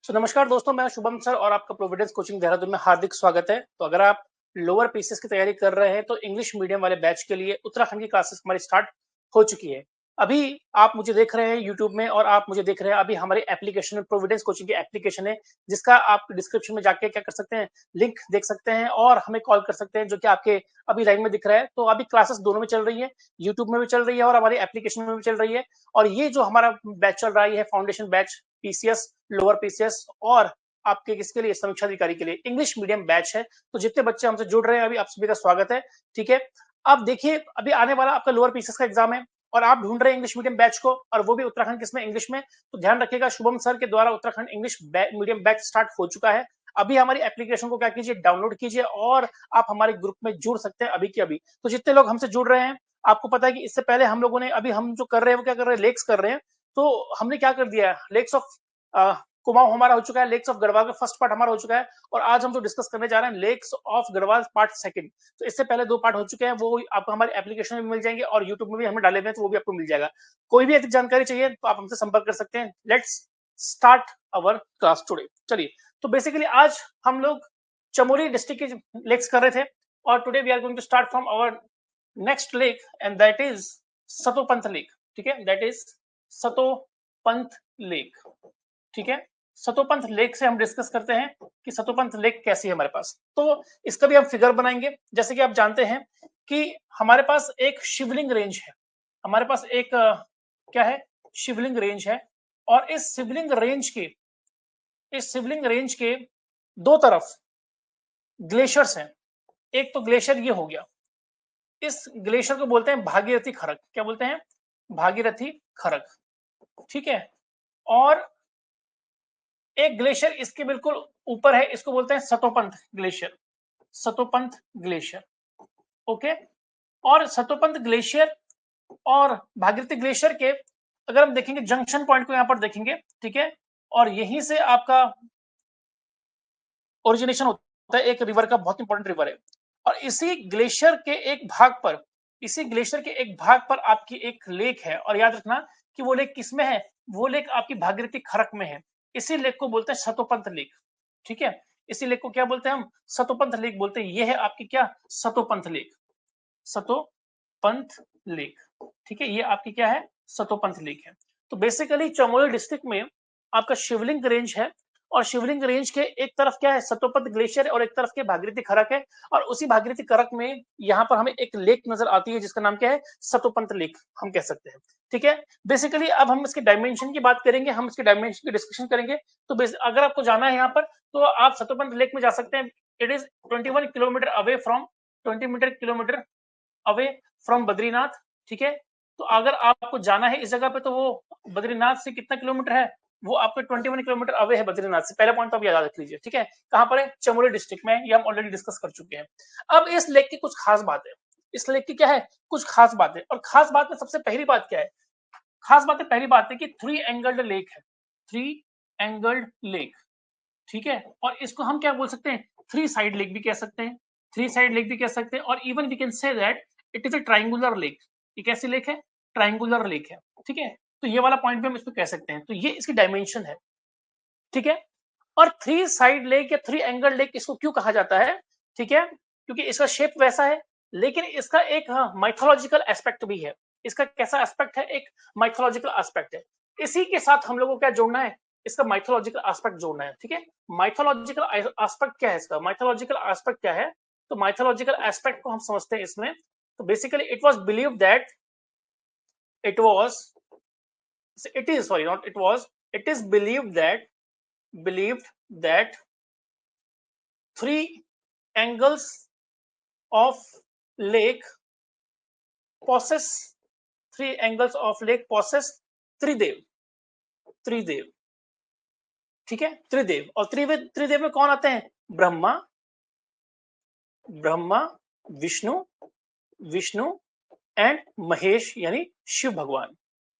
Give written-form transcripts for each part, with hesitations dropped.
नमस्कार दोस्तों, मैं शुभम सर और आपका प्रोविडेंस कोचिंग देहरादून में हार्दिक स्वागत है। तो अगर आप लोअर पीसीएस की तैयारी कर रहे हैं तो इंग्लिश मीडियम वाले बैच के लिए उत्तराखंड की क्लासेस हमारी स्टार्ट हो चुकी है। अभी आप मुझे देख रहे हैं यूट्यूब में और आप मुझे देख रहे हैं अभी हमारे एप्लीकेशन में, प्रोविडेंस कोचिंग की एप्लीकेशन है, जिसका आप डिस्क्रिप्शन में जाके क्या कर सकते हैं, लिंक देख सकते हैं और हमें कॉल कर सकते हैं, जो कि आपके अभी लाइन में दिख रहा है। तो अभी क्लासेस दोनों में चल रही है, यूट्यूब में भी चल रही है और हमारी एप्लीकेशन में भी चल रही है। और ये जो हमारा बैच चल रहा है, ये foundation batch PCS, lower PCS और आपके किसके लिए, समीक्षा अधिकारी के लिए इंग्लिश मीडियम बैच है। तो जितने बच्चे हमसे जुड़ रहे हैं अभी, आप सभी का स्वागत है। ठीक है, अब देखिए अभी आने वाला आपका लोअर पीसीएस का एग्जाम है और आप ढूंढ रहे हैं इंग्लिश मीडियम बैच को, और वो भी उत्तराखंड किसमें, इंग्लिश में। तो ध्यान रखिएगा, शुभम सर के द्वारा Uttarakhand English medium batch start हो चुका है। अभी हमारी एप्लीकेशन को क्या कीजिए, डाउनलोड कीजिए और आप हमारे ग्रुप में जुड़ सकते हैं अभी के अभी। तो जितने लोग हमसे जुड़ रहे हैं, आपको पता है कि इससे पहले हम लोगों ने, अभी हम जो कर रहे हैं वो क्या कर रहे हैं, लेक्स कर रहे हैं। तो हमने क्या कर दिया है, लेक्स ऑफ कुमाऊं हमारा हो चुका है, लेक्स ऑफ गढ़वाल का फर्स्ट पार्ट हमारा हो चुका है। और आज हम जो डिस्कस करने जा रहे हैं, lakes of Garhwal part second. तो इससे पहले 2 पार्ट हो चुके हैं, वो आपको हमारे एप्लीकेशन में मिल जाएंगे और यूट्यूब में भी हमने डाले हुए हैं, तो वो भी आपको मिल जाएगा। कोई भी अधिक जानकारी चाहिए तो आप हमसे संपर्क कर सकते हैं। Let's start our class today. चलिए, तो बेसिकली आज हम लोग चमोली डिस्ट्रिक्ट के लेक्स कर रहे थे और today we are going to start from our next lake and that is Satopanth lake. ठीक है, दैट इज सतोपंथ लेक। ठीक है, सतोपंथ लेक से हम डिस्कस करते हैं कि सतोपंथ लेक कैसी है हमारे पास। तो इसका भी हम फिगर बनाएंगे। जैसे कि आप जानते हैं कि हमारे पास एक शिवलिंग रेंज है, हमारे पास एक क्या है, शिवलिंग रेंज है। और इस शिवलिंग रेंज के दो तरफ ग्लेशियर्स हैं। एक तो ग्लेशियर ये हो गया, इस ग्लेशियर को बोलते हैं भागीरथी खरक। क्या बोलते हैं, भागीरथी खरक। ठीक है, और एक ग्लेशियर इसके बिल्कुल ऊपर है, इसको बोलते हैं Satopanth glacier, Satopanth glacier. Okay, और सतोपंथ ग्लेशियर और भागीरथी ग्लेशियर के अगर हम देखेंगे जंक्शन पॉइंट को यहाँ पर देखेंगे, ठीक है, और यहीं से आपका ओरिजिनेशन होता है एक रिवर का, बहुत इंपॉर्टेंट रिवर है। और इसी ग्लेशियर के एक भाग पर, इसी ग्लेशियर के एक भाग पर आपकी एक लेक है। और याद रखना कि वो लेक किसमें है, वो लेक आपकी भागीरथी खरक में है। इसी लेक को बोलते हैं सतोपंथ लेक। ठीक है, इसी लेक को क्या बोलते हैं हम, सतोपंथ लेक बोलते हैं। ये है आपकी क्या, सतोपंथ लेक, सतोपंथ लेक। ठीक है, ये आपकी क्या है, सतोपंथ लेक है। तो बेसिकली चमोली डिस्ट्रिक्ट में आपका शिवलिंग रेंज है और शिवलिंग रेंज के एक तरफ क्या है, सतोपंथ ग्लेशियर और एक तरफ के भागीरथी खरक है। और उसी भागीरथी खरक में यहाँ पर हमें एक लेक नजर आती है जिसका नाम क्या है, सतोपंथ लेक हम कह सकते हैं। ठीक है, बेसिकली अब हम इसके डायमेंशन की बात करेंगे, हम इसके डायमेंशन की डिस्कशन करेंगे। तो अगर आपको जाना है यहाँ पर तो आप सतोपंथ लेक में जा सकते हैं। It is 21 kilometre away from, 20 kilometer away from Badrinath. ठीक है, तो अगर आपको जाना है इस जगह पे तो वो बद्रीनाथ से कितना किलोमीटर है, वो आपके 21 किलोमीटर अवे है बद्रीनाथ से। पहला पॉइंट तो आप याद रख लीजिए। ठीक है, कहां पर है, चमोली डिस्ट्रिक्ट में, ये हम ऑलरेडी डिस्कस कर चुके हैं। अब इस लेक की कुछ खास बात है, इस लेक की क्या है, कुछ खास बात है। और खास बात में सबसे पहली बात क्या है, खास बात है, पहली बात है कि 3 एंगल्ड लेक है, 3 एंगल्ड लेक। ठीक है, और इसको हम क्या बोल सकते हैं, 3 साइड लेक भी कह सकते हैं, 3 साइड लेक भी कह सकते हैं। और even we can say that it is a triangular lake. ये कैसी लेक है, ट्रायंगुलर लेक है। ठीक है, तो ये वाला पॉइंट भी हम इसको कह सकते हैं। तो ये इसकी डायमेंशन है। ठीक है, और 3 साइड लेक या 3 एंगल लेक इसको क्यों कहा जाता है, ठीक है, क्योंकि इसका शेप वैसा है, लेकिन इसका एक माइथोलॉजिकल एस्पेक्ट भी है। इसका कैसा एस्पेक्ट है, एक माइथोलॉजिकल एस्पेक्ट है। इसी के साथ हम लोगों को क्या जोड़ना है, इसका माइथोलॉजिकल एस्पेक्ट जोड़ना है। ठीक है, माइथोलॉजिकल एस्पेक्ट क्या है इसका, माइथोलॉजिकल एस्पेक्ट क्या है, तो माइथोलॉजिकल एस्पेक्ट को हम समझते हैं इसमें। तो basically it was believed that, it was it is sorry not it was, it is believed that 3 angles of lake possess, 3 angles of lake possess त्रिदेव, त्रिदेव। ठीक है, त्रिदेव। और त्रिदेव में कौन आते हैं, ब्रह्मा, ब्रह्मा, विष्णु, विष्णु एंड महेश, यानी शिव भगवान,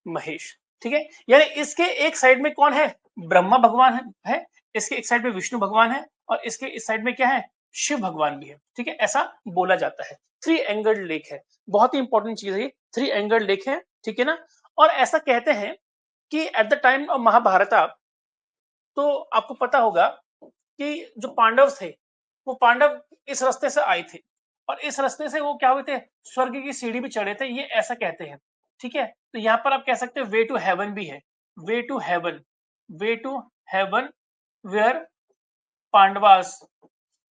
महेश। ठीक है, यानी इसके एक साइड में कौन है, ब्रह्मा भगवान है, इसके एक साइड में विष्णु भगवान है और इसके इस साइड में क्या है, शिव भगवान भी है। ठीक है, ऐसा बोला जाता है। 3 एंगल्ड लेक है, बहुत ही इंपॉर्टेंट चीज है, 3 एंगल्ड लेक है। ठीक है ना, और ऐसा कहते हैं कि at the time of Mahabharat, तो आपको पता होगा कि जो पांडव थे वो पांडव इस रास्ते से आए थे और इस रास्ते से वो क्या हुए थे, स्वर्ग की सीढ़ी भी चढ़े थे, ये ऐसा कहते हैं। ठीक है, तो यहाँ पर आप कह सकते हो वे टू हेवन भी है, way to heaven, way to heaven where Pandavas,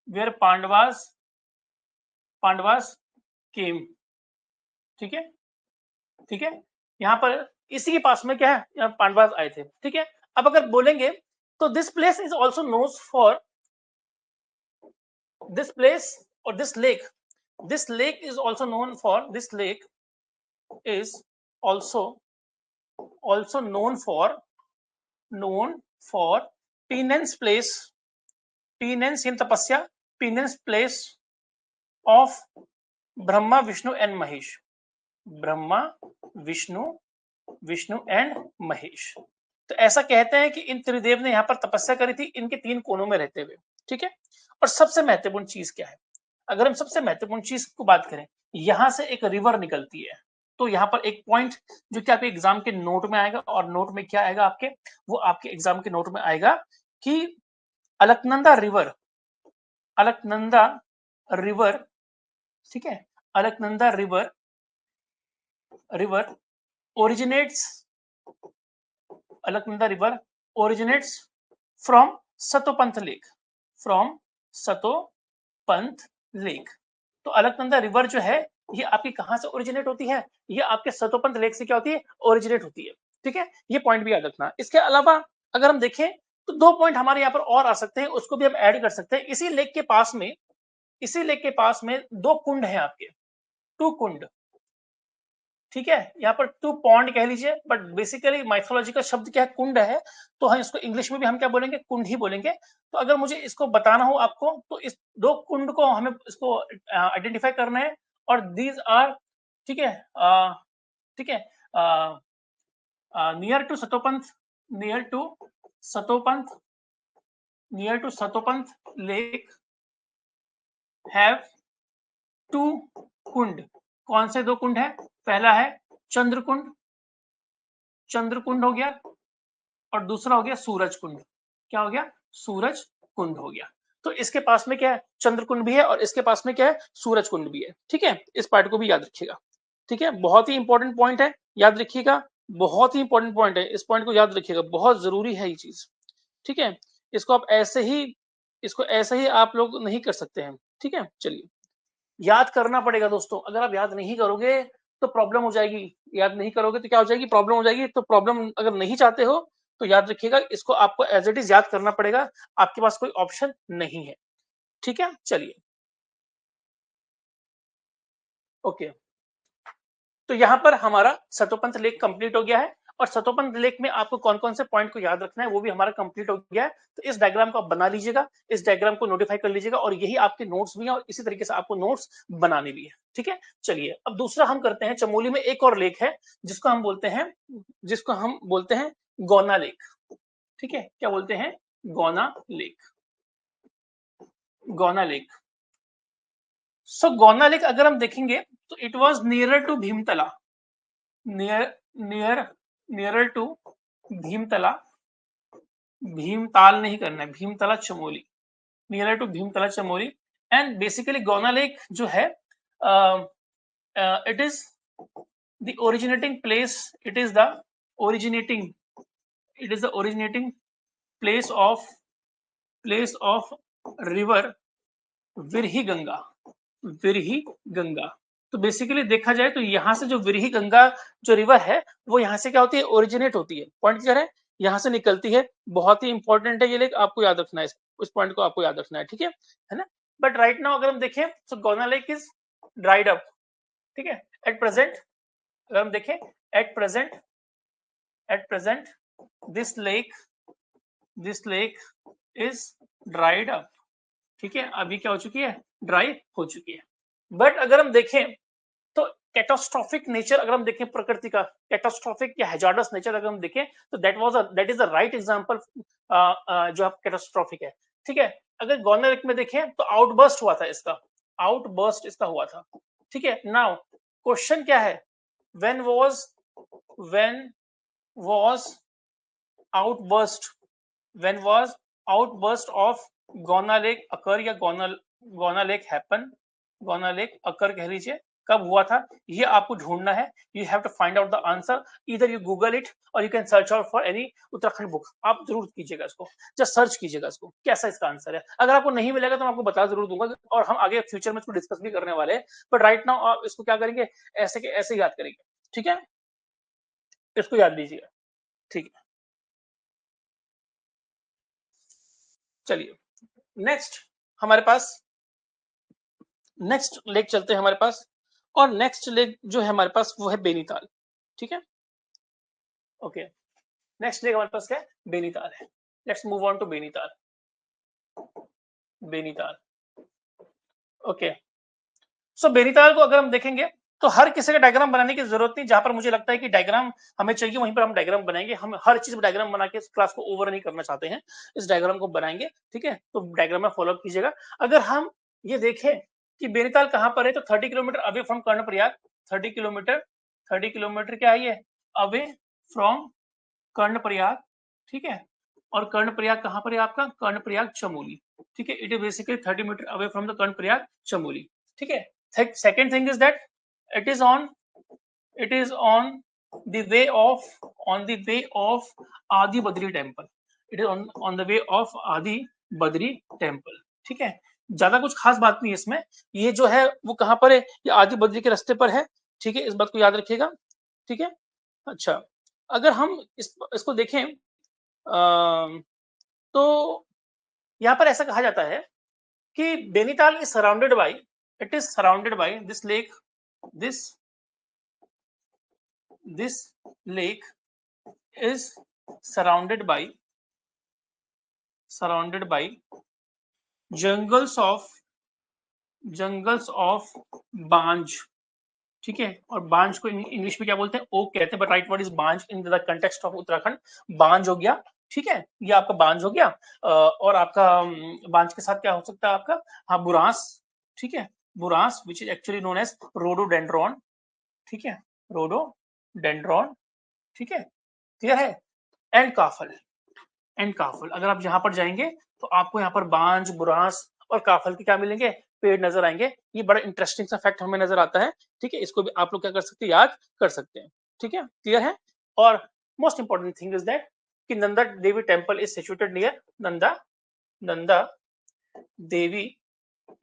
where Pandavas, Pandavas came. ठीक है, ठीक है, यहाँ पर इसी के पास में क्या है, यहाँ पांडवास आए थे। ठीक है, अब अगर बोलेंगे तो this place is also known for, this place or this lake, this lake is also known for, this lake is also known for penance place, penance in tapasya, penance place of Brahma, Vishnu and Mahesh, Brahma, Vishnu, Vishnu and Mahesh. तो ऐसा कहते हैं कि इन त्रिदेव ने यहाँ पर तपस्या करी थी इनके 3 कोनों में रहते हुए। ठीक है, और सबसे महत्वपूर्ण चीज क्या है, अगर हम सबसे महत्वपूर्ण चीज को बात करें, यहां से एक रिवर निकलती है। तो यहाँ पर एक पॉइंट जो कि आपके एग्जाम के नोट में आएगा, और नोट में क्या आएगा आपके, वो आपके एग्जाम के नोट में आएगा कि अलकनंदा रिवर, अलकनंदा रिवर, ठीक है, Alaknanda river, river originates, Alaknanda river originates from Satopanth lake, from Satopanth lake. तो अलकनंदा रिवर जो है ये आपकी कहां से ओरिजिनेट होती है, ये आपके सतोपंथ लेक से क्या होती है, ओरिजिनेट होती है। ठीक है, ये पॉइंट भी याद रखना। इसके अलावा अगर हम देखें तो 2 पॉइंट हमारे यहाँ पर और आ सकते हैं, उसको भी हम ऐड कर सकते हैं। इसी लेक के पास में, इसी लेक के पास में 2 कुंड हैं आपके, 2 कुंड। ठीक है, यहाँ पर 2 पॉन्ड कह लीजिए, बट बेसिकली माइथोलॉजिकल शब्द क्या है, कुंड है, तो हम इसको इंग्लिश में भी हम क्या बोलेंगे, कुंड ही बोलेंगे। तो अगर मुझे इसको बताना हो आपको तो इस 2 कुंड को हमें इसको आइडेंटिफाई करना है, और दीज आर, ठीक है, ठीक है, near to Satopanth, near to Satopanth, near to Satopanth lake have 2 kund. कौन से 2 कुंड है, पहला है चंद्रकुंड, चंद्रकुंड हो गया, और दूसरा हो गया सूरज कुंड। क्या हो गया, सूरज कुंड हो गया। तो इसके पास में क्या है, चंद्रकुंड भी है, और इसके पास में क्या है, सूरज कुंड भी है। ठीक है, इस पार्ट को भी याद रखिएगा। ठीक है, बहुत ही इंपॉर्टेंट पॉइंट है, याद रखिएगा, बहुत ही इंपॉर्टेंट पॉइंट है, इस पॉइंट को याद रखिएगा, बहुत जरूरी है ये चीज। ठीक है, इसको आप ऐसे ही, इसको ऐसे ही आप लोग नहीं कर सकते हैं। ठीक है, चलिए, याद करना पड़ेगा दोस्तों, अगर आप याद नहीं करोगे तो प्रॉब्लम हो जाएगी, याद नहीं करोगे तो क्या हो जाएगी, प्रॉब्लम हो जाएगी। तो प्रॉब्लम अगर नहीं चाहते हो तो याद रखिएगा, इसको आपको एज इट इज याद करना पड़ेगा, आपके पास कोई ऑप्शन नहीं है। ठीक है, चलिए, ओके। तो यहाँ पर हमारा सतोपंथ लेक कंप्लीट हो गया है, और सतोपंथ लेक में आपको कौन कौन से पॉइंट को याद रखना है वो भी हमारा कंप्लीट हो गया है। तो इस डायग्राम को आप बना लीजिएगा, इस डायग्राम को नोटिफाई कर लीजिएगा, और यही आपके नोट्स भी हैं, और इसी तरीके से आपको नोट्स बनाने भी है। ठीक है, चलिए, अब दूसरा हम करते हैं, चमोली में एक और लेक है जिसको हम बोलते हैं, जिसको हम बोलते हैं गौना लेक। ठीक है, क्या बोलते हैं, गौना लेक, गौना लेक। सो गौना लेक अगर हम देखेंगे तो it was nearer to Bhimtala, near, near, nearer to Bhimtala, Bhimtal नहीं करना है, Bhimtala Chamoli, nearer to Bhimtala Chamoli. And basically Gauna lake जो है, it is the originating place, it is the originating, it is the originating place of river Virahi Ganga, Virahi Ganga. तो बेसिकली देखा जाए तो यहाँ से जो विरही गंगा जो रिवर है वो यहाँ से क्या होती है, ओरिजिनेट होती है, पॉइंट क्या है, यहाँ से निकलती है। बहुत ही इंपॉर्टेंट है ये लेक, आपको याद रखना है, उस पॉइंट को आपको याद रखना है। ठीक है ना। बट राइट नाउ अगर हम देखें तो गौना लेक इज ड्राइड अप। ठीक है, एट प्रेजेंट अगर हम देखें, at present, at present this lake, this lake is dried up. ठीक है, अभी क्या हो चुकी है, ड्राई हो चुकी है। बट अगर हम देखें तो कैटास्ट्रॉफिक नेचर अगर हम देखें प्रकृति का, कैटास्ट्रॉफिक या हैजार्डस नेचर अगर हम देखें तो that is the right example जो आप कैटास्ट्रॉफिक है। ठीक है, अगर गौना लेक में देखें तो आउटबर्स्ट हुआ था इसका, आउटबर्स्ट इसका हुआ था। ठीक है, नाउ क्वेश्चन क्या है, when was, when was outburst, when was outburst of Gauna lake occur या Gauna lake happen, Gauna lake occur कह लीजिए, कब हुआ था, ये आपको ढूंढना है। You have to find out the answer, इधर यू गूगल इट और you can search out for any Uttarakhand book. आप जरूर कीजिएगा इसको, जस्ट सर्च कीजिएगा इसको कैसा इसका आंसर है। अगर आपको नहीं मिलेगा तो मैं आपको बता जरूर दूंगा, और हम आगे फ्यूचर में इसको डिस्कस भी करने वाले हैं। बट राइट नाउ आप इसको क्या करेंगे, ऐसे के ऐसे याद करेंगे, ठीक है, इसको याद लीजिएगा, ठीक है। चलिए नेक्स्ट हमारे पास, नेक्स्ट लेक चलते हैं हमारे पास, और नेक्स्ट लेक जो है हमारे पास वो है बेनीताल, ठीक है, ओके। नेक्स्ट लेक हमारे पास क्या है, बेनीताल है। Let's move on to Benital, Benital, okay. So Benital को अगर हम देखेंगे तो हर किसी का डायग्राम बनाने की जरूरत नहीं, जहां पर मुझे लगता है कि डायग्राम हमें चाहिए वहीं पर हम डायग्राम बनाएंगे। हम हर चीज में डायग्राम बना के इस क्लास को ओवर नहीं करना चाहते हैं, इस डायग्राम को बनाएंगे, ठीक है। तो डायग्राम में फॉलो कीजिएगा। अगर हम ये देखें कि बेनीताल कहाँ पर है, तो 30 kilometre away from Karnaprayag, 30 kilometre, 30 kilometre क्या है ये, अवे फ्रॉम कर्णप्रयाग, ठीक है। और कर्णप्रयाग कहाँ पर है आपका, कर्णप्रयाग चमोली, ठीक है। It is basically 30 meter away from the Karnaprayag Chamoli, ठीक है। Second thing is that it is on, it is on the way of, on the way of Adi Badri temple, it is on the way of Adi Badri temple, ठीक है। ज्यादा कुछ खास बात नहीं है इसमें, ये जो है वो कहाँ पर है, ये आदि बद्री के रास्ते पर है, ठीक है, इस बात को याद रखिएगा, ठीक है। अच्छा, अगर हम इसको देखें तो यहाँ पर ऐसा कहा जाता है कि Benital is surrounded by, it is surrounded by this lake, this lake is surrounded by jungles of बांज, ठीक है। और बांज को इंग्लिश में क्या बोलते हैं, ओक कहते हैं, बट राइट वर्ड इज बांज in the context of Uttarakhand. बांज हो गया, ठीक है, ये आपका बांज हो गया। और आपका बांज के साथ क्या हो सकता है आपका, हाँ बुरांस, ठीक है, burans which is actually known as rhododendron, ठीक है, रोडोडेंड्रॉन, ठीक है, क्लियर है। एंड काफल, एंड काफल, अगर आप यहाँ पर जाएंगे तो आपको यहाँ पर बांज, बुरांस और काफल के क्या मिलेंगे, पेड़ नजर आएंगे। ये बड़ा इंटरेस्टिंग सा फैक्ट हमें नजर आता है, ठीक है। इसको भी आप लोग क्या कर सकते हैं, याद कर सकते हैं, ठीक है, क्लियर है। और most important thing is that कि Nanda Devi temple is situated near Nanda Devi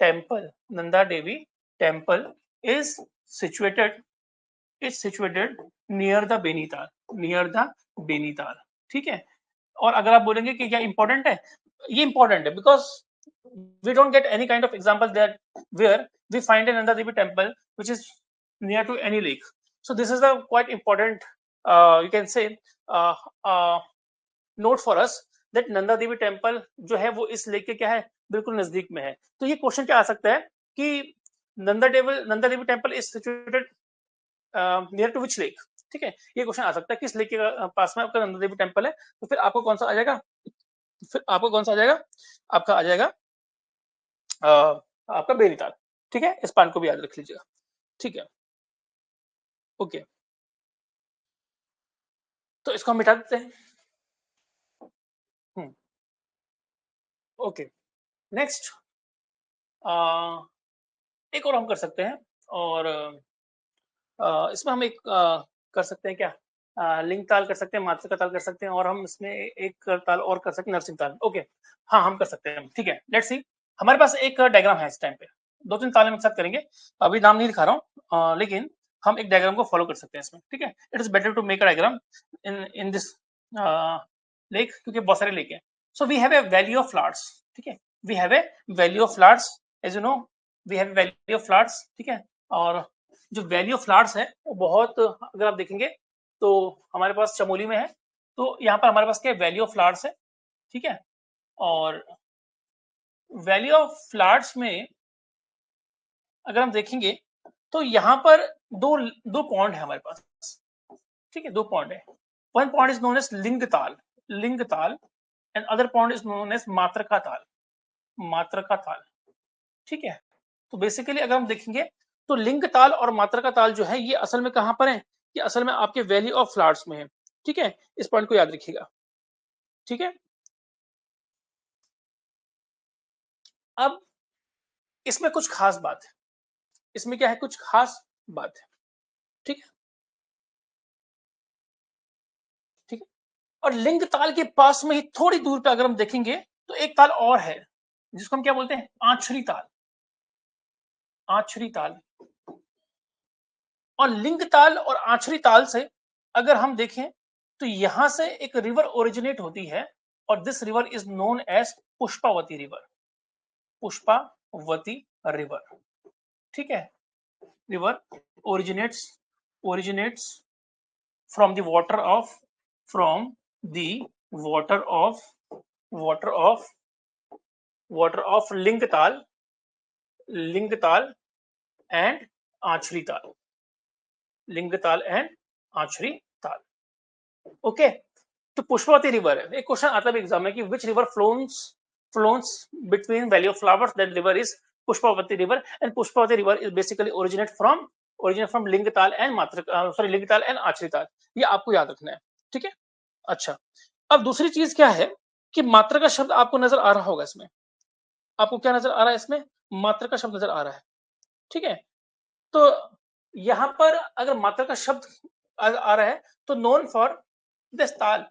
temple, Nanda Devi temple is situated, near the Benital, near the Benital, ठीक है। और अगर आप बोलेंगे कि क्या इंपॉर्टेंट है, ये इंपॉर्टेंट है because we don't get any kind of example that where we find an Nanda Devi temple which is near to any lake. So this is a quite important, you can say, uh, uh, note for us that Nanda Devi temple जो है वो इस lake के क्या है, बिल्कुल नजदीक में है। तो ये क्वेश्चन क्या आ सकता है कि Nanda Devi temple is situated near to which lake, ठीक है। ये क्वेश्चन आ सकता है किस लेक के पास में आपका नंदा देवी टेम्पल है। तो फिर आपको कौन सा आ जाएगा, फिर आपको कौन सा आ जाएगा, आपका आ जाएगा आपका बेनीताल, ठीक है। इस पॉइंट को भी याद रख लीजिएगा, ठीक है, ओके। तो इसको हम मिटा देते हैं, ओके। नेक्स्ट एक और हम कर सकते हैं, और इसमें हम एक कर सकते हैं क्या, लिंग ताल कर सकते हैं, मात्रिका ताल कर सकते हैं, और हम इसमें एक ताल और कर सकते हैं, नरसिंह ताल, ओके। हाँ हम कर सकते हैं, ठीक है। लेट्स सी, हमारे पास एक डायग्राम है इस टाइम पे, दो तीन ताल हम एक साथ करेंगे, अभी नाम नहीं दिखा रहा हूँ, लेकिन हम एक डायग्राम को फॉलो कर सकते हैं इसमें, ठीक है। It is better to make a diagram in this lake, क्योंकि बहुत सारे लेक हैं। So we have a valley of flowers, ठीक है, we have a valley of flowers, as you know we have valley of flowers, ठीक है। और जो वैली ऑफ फ्लावर्स है वो बहुत, अगर आप देखेंगे तो हमारे पास चमोली में है। तो यहाँ पर हमारे पास क्या वैली ऑफ फ्लावर्स है, ठीक है। और वैली ऑफ फ्लावर्स में अगर हम देखेंगे तो यहाँ पर दो दो पॉन्ड है हमारे पास, ठीक है, दो पॉन्ड है। One pond is known as Lingtal, Lingtal, and other pond is known as Matrika Tal, Matrika ताल, ठीक है। तो बेसिकली अगर हम देखेंगे तो लिंग ताल और मात्रका ताल जो है ये असल में कहां पर है, ये असल में आपके वैली ऑफ फ्लावर्स में है, ठीक है। इस पॉइंट को याद रखिएगा, ठीक है। अब इसमें कुछ खास बात है, इसमें क्या है, कुछ खास बात है। ठीक है, ठीक है। और लिंग ताल के पास में ही थोड़ी दूर पे अगर हम देखेंगे तो एक ताल और है जिसको हम क्या बोलते हैं, आंचरी ताल। आंचरी ताल। और लिंग ताल और आंचरी ताल से अगर हम देखें तो यहां से एक रिवर ओरिजिनेट होती है और this river is known as Pushpawati river. Pushpawati river. ठीक है, river originates originates from the the water of water of water of Lingtal and Anchari Tal. Lingtal and Anchari ताल। ओके, तो पुष्पावती रिवर है, एक क्वेश्चन आता है एग्जाम में कि which river flows between valley of flowers, that river is Pushpawati river and Pushpawati river is basically originate from Lingtal and Lingtal and Anchari Tal. ये आपको याद रखना है। ठीक है, अच्छा। अब दूसरी चीज क्या है कि मात्रा का शब्द आपको नजर आ रहा होगा इसमें। आपको क्या नजर आ रहा है इसमें, मात्रा का शब्द नजर आ रहा है। ठीक है, तो यहां पर अगर मात्रा का शब्द आ रहा है तो नोन फॉर दिस ताल,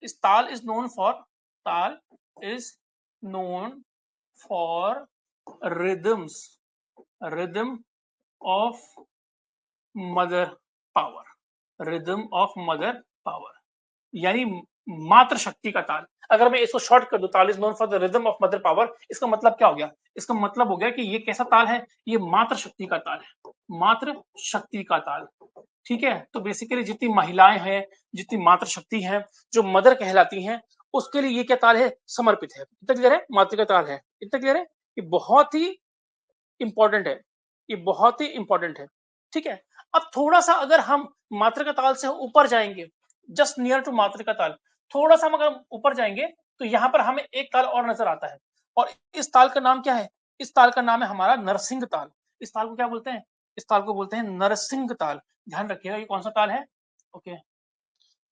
इस ताल इज नोन फॉर, ताल is known for rhythms, rhythm of mother power, rhythm of mother power, यानी मात्र शक्ति का ताल। अगर मैं इसको शॉर्ट कर दूं, ताल is known for the rhythm of mother power, इसका मतलब क्या हो गया, इसका मतलब हो गया कि ये कैसा ताल है, ये मात्र शक्ति का ताल है, मात्र शक्ति का ताल। ठीक है, तो बेसिकली जितनी महिलाएं हैं, जितनी मात्र शक्ति हैं, जो मदर कहलाती हैं, उसके लिए ये क्या ताल है, समर्पित है। इतना क्लियर है, मात्र का ताल है, इतना क्लियर है। ये बहुत ही इंपॉर्टेंट है, ये बहुत ही इंपॉर्टेंट है। ठीक है, अब थोड़ा सा अगर हम मात्रा का ताल से ऊपर जाएंगे, जस्ट नियर टू मात्रा का ताल, थोड़ा सा हम अगर ऊपर जाएंगे तो यहाँ पर हमें एक ताल और नजर आता है और इस ताल का नाम क्या है, इस ताल का नाम है हमारा नरसिंह ताल। इस ताल को क्या बोलते हैं, इस ताल को बोलते हैं नरसिंह ताल। ध्यान रखिएगा ये कौन सा ताल है। ओके,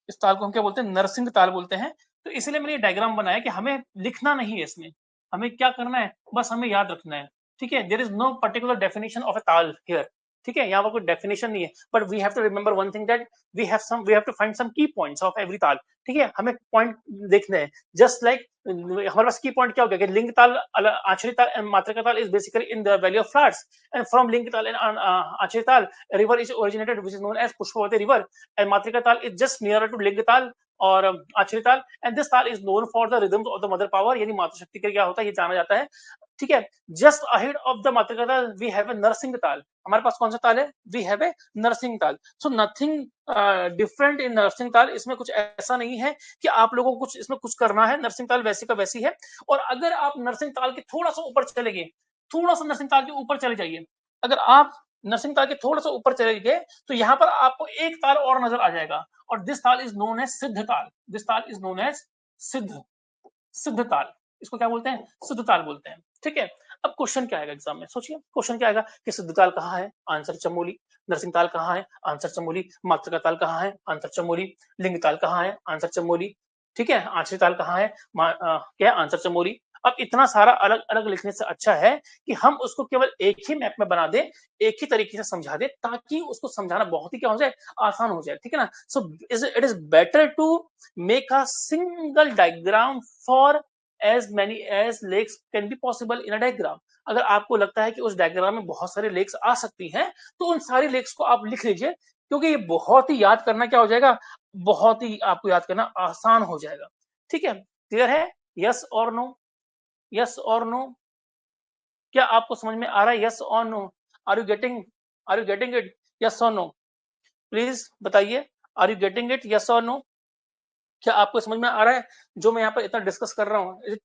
इस ताल को हम क्या बोलते हैं, नरसिंह ताल बोलते हैं। तो इसलिए मैंने ये डायग्राम बनाया कि हमें लिखना नहीं है इसमें, हमें क्या करना है, बस हमें याद रखना है। ठीक है, there is no particular definition of a tal here. ठीक है, यहाँ पर कोई डेफिनेशन नहीं है, but we have to remember one thing, that we have to find some key points of every ताल। ठीक है, हमें पॉइंट देखने हैं, जस्ट लाइक हमारे पास की पॉइंट क्या हो गया कि लिंग ताल, आंचरी ताल and Matra tal is basically in the valley of flowers and from Ling tal and Anchari tal river is originated which is known as Pushpavati river and Matra tal is just near to लिंग ताल और आंचरी ताल एंड दिस ताल is known for the rhythms of the mother power, यानी मातृ शक्ति का क्या होता है ये जाना जाता है। ठीक है, जस्ट अहेड ऑफ द मातृका ताल वी हैव ए नरसिंह ताल। हमारे पास कौन सा ताल है, we have a Narsingh tal. So nothing different in Narsingh tal, इसमें कुछ ऐसा नहीं है कि आप लोगों को कुछ इसमें कुछ करना है, नरसिंह ताल वैसी का वैसी है। और अगर आप नरसिंह ताल के थोड़ा सा ऊपर चले गए, थोड़ा सा नरसिंह ताल के ऊपर चले जाइए, अगर आप नरसिंह ताल के थोड़ा सा ऊपर चले गए तो यहाँ पर आपको एक ताल और नजर आ जाएगा और दिस ताल इज नोन एज सिद्ध ताल। दिस ताल इज नोन एज सिद्ध, सिद्ध ताल। इसको क्या बोलते हैं, सिद्ध ताल बोलते हैं। ठीक है, अब क्वेश्चन क्या आएगा एग्जाम में, सोचिए क्वेश्चन क्या आएगा कि सिद्ध ताल कहाँ है, आंसर चमोली। नरसिंह ताल कहाँ है, आंसर चमोली। मातृका ताल कहाँ है, आंसर चमोली। लिंग ताल कहाँ है, आंसर चमोली। ठीक है, आंचरी ताल कहाँ है, क्या आंसर चमोली। अब इतना सारा अलग अलग लिखने से अच्छा है कि हम उसको केवल एक ही मैप में बना दे, एक ही तरीके से समझा दे, ताकि उसको समझाना बहुत ही क्या हो जाए, आसान हो जाए। ठीक है ना, so it is better to make a single diagram for as many as lakes can be possible in a diagram। अगर आपको लगता है कि उस डायग्राम में बहुत सारे लेक्स आ सकती हैं तो उन सारी लेक्स को आप लिख लीजिए, क्योंकि ये बहुत ही याद करना क्या हो जाएगा, बहुत ही आपको याद करना आसान हो जाएगा। ठीक है, क्लियर है, यस और नो, यस और नो। क्या आपको समझ में आ रहा है, यस और no, are you getting it, yes और नो, प्लीज बताइए, are you getting it, yes और नो। क्या आपको समझ में आ रहा है जो मैं यहाँ पर इतना डिस्कस कर रहा हूँ,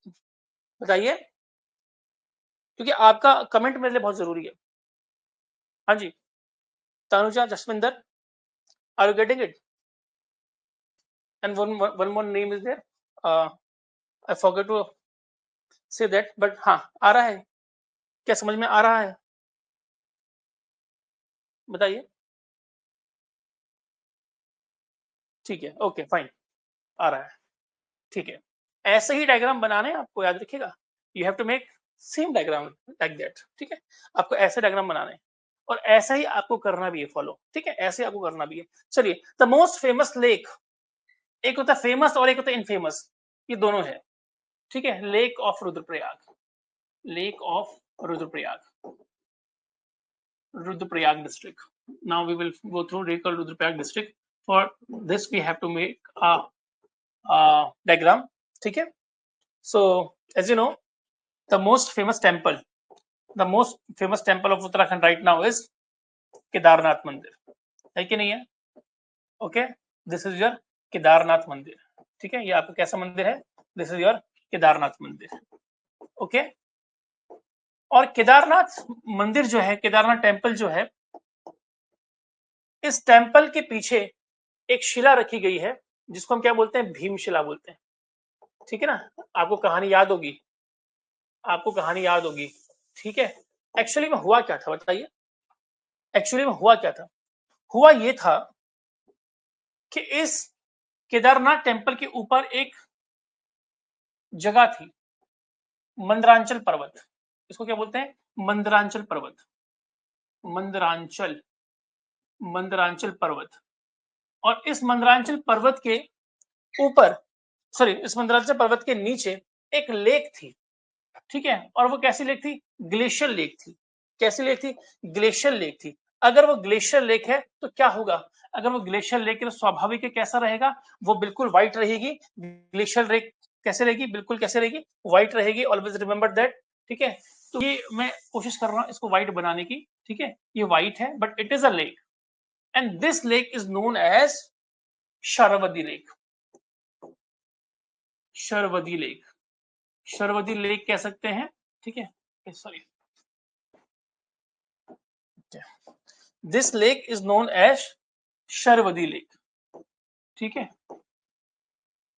बताइए, क्योंकि आपका कमेंट मेरे लिए बहुत जरूरी है। हाँ जी, Tanuja, Jasvinder, are you getting it, and one more name is there, I forget to say that, but हाँ आ रहा है, क्या समझ में आ रहा है, बताइए। ठीक है, ओके फाइन, आ रहा है। ठीक है, ऐसे ही डायग्राम बनाने आपको याद रखिएगा, you have to make same diagram like that, ठीक है। आपको ऐसे डायग्राम बनाना है और ऐसा ही आपको करना भी है फॉलो, ठीक है, ऐसे आपको करना भी है। चलिए, द मोस्ट फेमस लेक, एक होता है फेमस और एक होता है इनफेमस, ये दोनों है, ठीक है। Lake of Rudraprayag, lake of Rudraprayag, Rudraprayag district. Now we will go through Lake of Rudraprayag district. For this we have to make a diagram, ठीक है। So as you know, the most famous temple, the most famous temple of Uttarakhand right now is Kedarnath मंदिर, है कि नहीं है? Okay, this is your Kedarnath मंदिर, ठीक है। ये आपका कैसा मंदिर है? दिस इज योर केदारनाथ मंदिर, ओके। और केदारनाथ मंदिर जो है, केदारनाथ टेम्पल जो है, इस टेम्पल के पीछे एक शिला रखी गई है जिसको हम क्या बोलते हैं? भीमशिला बोलते हैं, ठीक है ना। आपको कहानी याद होगी, आपको कहानी याद होगी, ठीक है। एक्चुअली में हुआ क्या था बताइए? एक्चुअली में हुआ क्या था? हुआ ये था कि इस केदारनाथ टेम्पल के ऊपर एक जगह थी, मंदरांचल पर्वत। इसको क्या बोलते हैं? मंदरांचल पर्वत, मंदरांचल, मंदरांचल पर्वत। और इस मंदरांचल पर्वत के ऊपर, सॉरी, इस मंदरांचल पर्वत के नीचे एक लेक थी, ठीक है। और वो कैसी लेक थी? ग्लेशियर लेक थी। कैसी लेक थी? ग्लेशियर लेक थी। अगर वो ग्लेशियर लेक है तो क्या होगा? अगर वो ग्लेशियर लेक है तो स्वाभाविक है कैसा रहेगा? वो बिल्कुल व्हाइट रहेगी। ग्लेशियर लेक कैसे रहेगी? बिल्कुल कैसे रहेगी? व्हाइट रहेगी। ऑलवेज रिमेंबर दैट, ठीक है। तो ये मैं कोशिश कर रहा हूं इसको व्हाइट बनाने की, ठीक है। ये व्हाइट है but it is a lake and this lake is known as Sharavati lake, Sharavati lake, Sharavati lake कह सकते हैं, ठीक है। Sorry, this lake is known as Sharavati lake, ठीक है।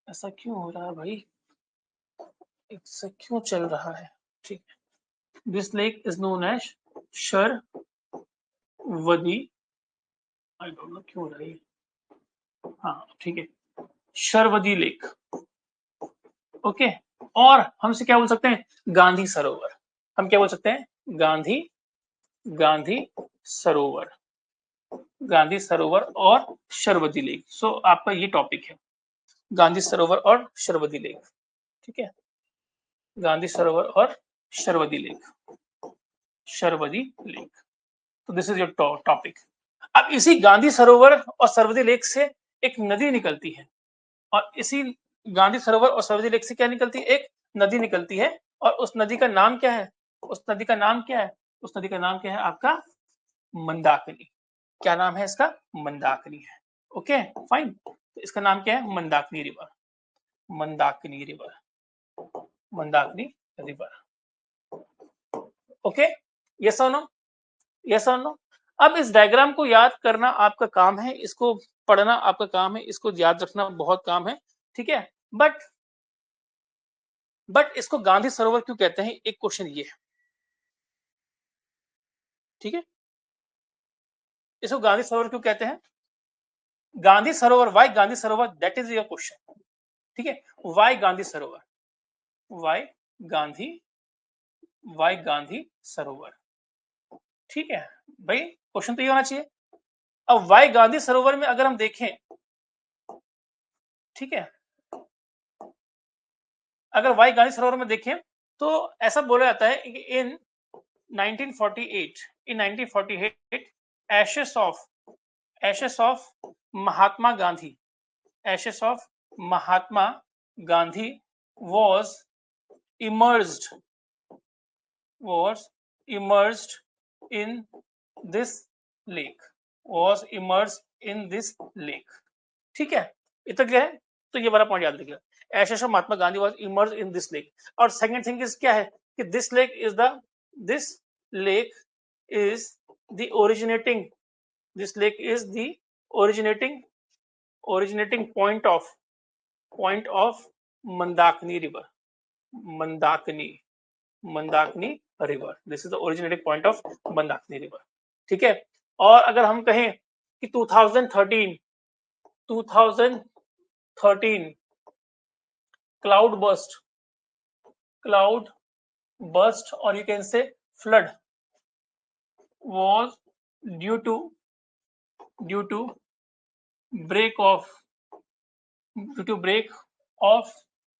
ऐसा क्यों हो रहा है भाई? ऐसा क्यों चल रहा है? ठीक है, this lake is known as Sharavati, I don't know क्यों हो रहा है। हाँ, ठीक है, शरवती लेक, ओके। और हमसे क्या बोल सकते हैं? गांधी सरोवर। हम क्या बोल सकते हैं? गांधी, गांधी सरोवर, गांधी सरोवर और शरवती लेक। सो आपका ये टॉपिक है, गांधी सरोवर और शरवती लेक, ठीक है। गांधी सरोवर और शरवती लेक, शरवती लेक। तो दिस इज योर टॉपिक। अब इसी गांधी सरोवर और शरवती लेक से एक नदी निकलती है और इसी गांधी सरोवर और शरवती लेक से क्या निकलती है? एक नदी निकलती है। और उस नदी का नाम क्या है? उस नदी का नाम क्या है? उस नदी का नाम क्या है आपका? मंदाकिनी। क्या नाम है इसका? मंदाकिनी है, ओके फाइन। तो इसका नाम क्या है? Mandakini river, Mandakini river, Mandakini river, okay. Yes और नो? यस और नो? अब इस डायग्राम को याद करना आपका काम है, इसको पढ़ना आपका काम है, इसको याद रखना बहुत काम है, ठीक है। बट इसको गांधी सरोवर क्यों कहते हैं? एक क्वेश्चन ये है, ठीक है। इसको गांधी सरोवर क्यों कहते हैं? गांधी सरोवर, Y Gandhi Sarovar, that is your question, ठीक है। वाई गांधी सरोवर, वाई गांधी, वाई गांधी सरोवर, ठीक है भाई। क्वेश्चन तो ये होना चाहिए। अब वाई गांधी सरोवर में अगर हम देखें, ठीक है, अगर वाई गांधी सरोवर में देखें तो ऐसा बोला जाता है कि इन 1948, इन 1948 ashes of, ashes of Mahatma Gandhi, ashes of Mahatma Gandhi was immersed, was immersed in this lake, was immersed in this lake, ठीक है। इतना क्या है? तो ये वाला पॉइंट याद रखिएगा, ashes of Mahatma Gandhi was immersed in this lake। और सेकंड थिंग इज क्या है कि this lake is the, this lake is the originating, this lake is the originating, originating point of Mandakini river, Mandakini, Mandakini river, this is the originating point of Mandakini river, ठीक है। और अगर हम कहें कि 2013, 2013 cloud burst, cloud burst or you can say flood was due to break of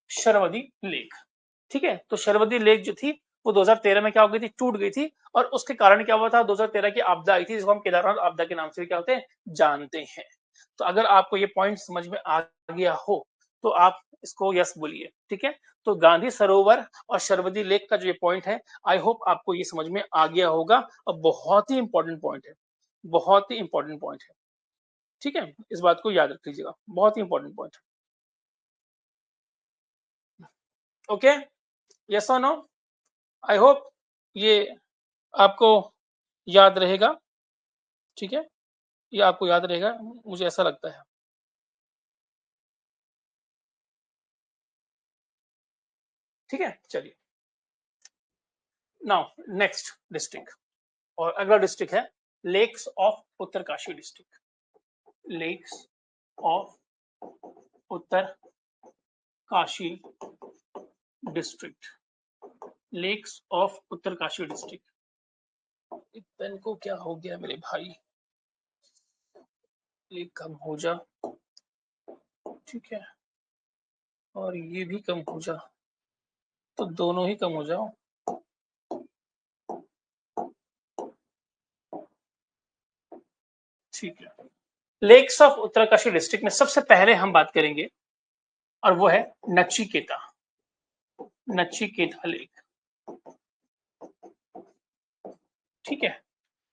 Sharavati lake. ठीक है, तो शरवती लेक जो थी वो 2013 में क्या हो गई थी, टूट गई थी, और उसके कारण क्या हुआ था, 2013 की आपदा आई थी जिसको हम केदारनाथ आपदा के नाम से भी क्या होते हैं, जानते हैं। तो अगर आपको ये पॉइंट समझ में आ गया हो तो आप इसको यस बोलिए। ठीक है, तो गांधी सरोवर और शरवती लेक का जो ये पॉइंट है, आई होप आपको ये समझ में आ गया होगा, और बहुत ही इंपॉर्टेंट पॉइंट है, बहुत ही इंपॉर्टेंट पॉइंट है। ठीक है, इस बात को याद रख लीजिएगा, बहुत ही इंपॉर्टेंट पॉइंट है। ओके, यस और नो, आई होप ये आपको याद रहेगा। ठीक है, ये आपको याद रहेगा, मुझे ऐसा लगता है। ठीक है, चलिए नाउ नेक्स्ट डिस्ट्रिक्ट, और अगला डिस्ट्रिक्ट है lakes of Uttarkashi district. Lakes of Uttarkashi district, lakes of Uttarkashi district. Pen को क्या हो गया मेरे भाई, ये कम हो जा। ठीक है, और ये भी कम हो जा, तो दोनों ही कम हो जाओ। ठीक है, लेक्स ऑफ उत्तरकाशी डिस्ट्रिक्ट में सबसे पहले हम बात करेंगे, और वो है नचिकेता, नचिकेता लेक। ठीक है,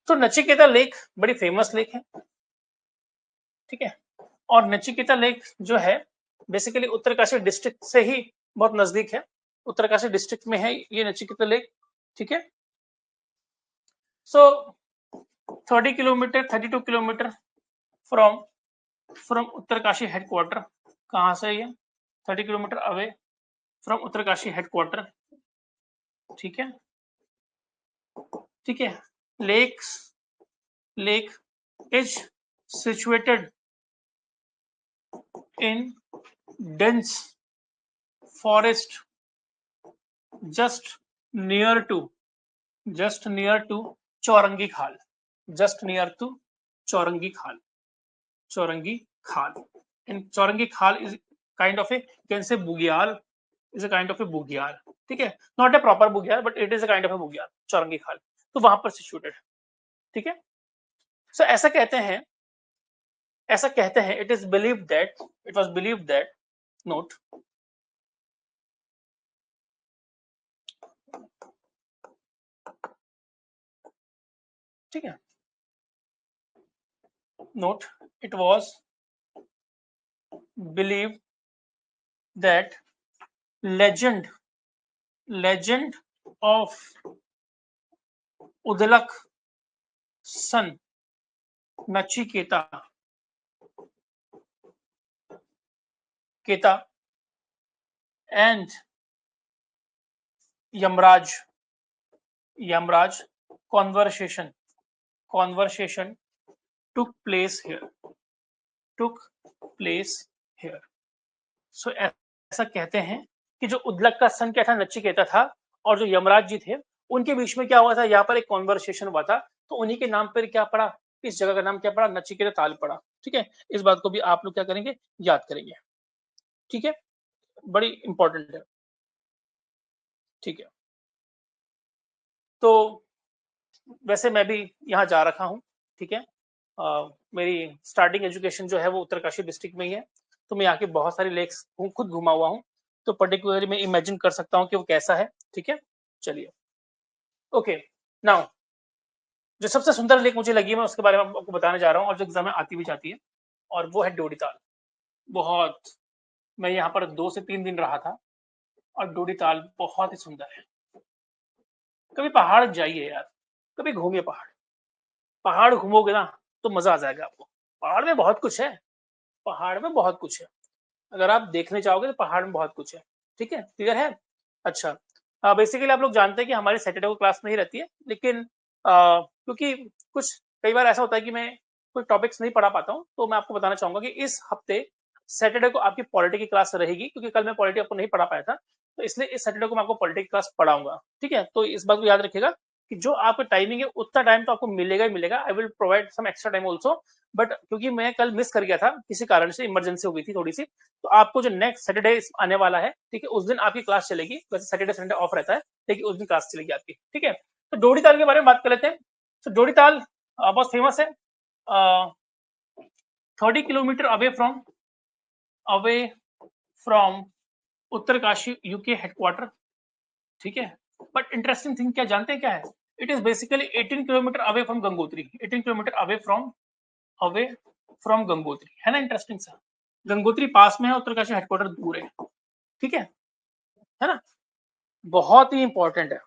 तो नचिकेता लेक बड़ी फेमस लेक है। ठीक है, और नचिकेता लेक जो है बेसिकली उत्तरकाशी डिस्ट्रिक्ट से ही बहुत नजदीक है, उत्तरकाशी डिस्ट्रिक्ट में है ये नचिकेता लेक। ठीक है, सो 30 kilometre 32 kilometre from Uttarkashi headquarter. कहाँ से ये 30 kilometre away from Uttarkashi headquarter. ठीक है, ठीक है, lake is situated in dense forest just near to चौरंगी खाल, just near to चौरंगी खाल, चौरंगी खाल। इन चौरंगी खाल is kind of a, you can say Bugyal, is a kind of a bugyal. ठीक है, not a proper bugyal but it is a kind of a bugyal, Chaurangi Khal, तो वहां पर situated है। ठीक है, सो ऐसा कहते हैं it is believe that, it was believe that, note, ठीक है, note, it was believed that legend of Udalak son Nachiketa and Yamraj conversation took place here, so ऐसा कहते हैं कि जो उदलक का सन क्या था, नचिकेता था, और जो यमराज जी थे उनके बीच में क्या हुआ था, यहाँ पर एक कॉन्वर्सेशन हुआ था, तो उन्हीं के नाम पर क्या पड़ा, इस जगह का नाम क्या पड़ा, नचिकेता ताल पड़ा। ठीक है, इस बात को भी आप लोग क्या करेंगे, याद करेंगे। ठीक है, बड़ी इंपॉर्टेंट है। ठीक है, तो वैसे मैं भी यहाँ जा रखा हूँ। ठीक है, मेरी स्टार्टिंग एजुकेशन जो है वो उत्तरकाशी डिस्ट्रिक्ट में ही है, तो मैं यहाँ के बहुत सारी लेक्स खुद घुमा हुआ हूँ, तो पर्टिकुलरली मैं इमेजिन कर सकता हूँ कि वो कैसा है। ठीक है, चलिए, ओके, नाउ जो सबसे सुंदर लेक मुझे लगी, मैं उसके बारे में आपको बताने जा रहा हूँ, और जो एग्जाम में आती भी जाती है, और वो है डोडी-ताल। बहुत, मैं यहाँ पर 2 से 3 दिन रहा था, और डोडी-ताल बहुत ही सुंदर है। कभी पहाड़ जाइए यार, कभी घूमिए पहाड़, पहाड़ घूमोगे ना तो मजा आ जाएगा आपको। पहाड़ में बहुत कुछ है, पहाड़ में बहुत कुछ है, अगर आप देखने चाहोगे तो पहाड़ में बहुत कुछ है। ठीक है, क्लियर है। अच्छा, बेसिकली आप लोग जानते हैं कि हमारी सैटरडे को क्लास नहीं रहती है, लेकिन क्योंकि कुछ कई बार ऐसा होता है कि मैं कोई टॉपिक्स नहीं पढ़ा पाता हूँ, तो मैं आपको बताना चाहूंगा कि इस हफ्ते सैटरडे को आपकी पॉलिटी की क्लास रहेगी, क्योंकि कल मैं पॉलिटी आपको नहीं पढ़ा पाया था, तो इसलिए इस सैटरडे को मैं आपको पॉलिटिक्स क्लास पढ़ाऊंगा, ठीक है। तो इस बात को याद रखिएगा कि जो आपका टाइमिंग है उतना टाइम तो आपको मिलेगा ही मिलेगा। I will provide some extra time also, but क्योंकि मैं कल मिस कर गया था किसी कारण से, इमरजेंसी हो गई थी थोड़ी सी, तो आपको जो नेक्स्ट सैटरडे आने वाला है, ठीक है, उस दिन आपकी क्लास चलेगी। वैसे सैटरडे संडे ऑफ रहता है, लेकिन उस दिन क्लास चलेगी आपकी, ठीक है। तो डोडी ताल के बारे में बात कर लेते हैं। तो डोडी ताल बहुत फेमस है, 30 kilometre away from Uttarkashi UK headquarter, ठीक है। बट इंटरेस्टिंग थिंग क्या जानते हैं क्या है? It is basically 18 kilometre away from Gangotri, 18 kilometre away from Gangotri, है ना इंटरेस्टिंग सा। गंगोत्री पास में है, उत्तरकाशी हेडक्वार्टर दूर है, ठीक है ना। बहुत ही इंपॉर्टेंट है,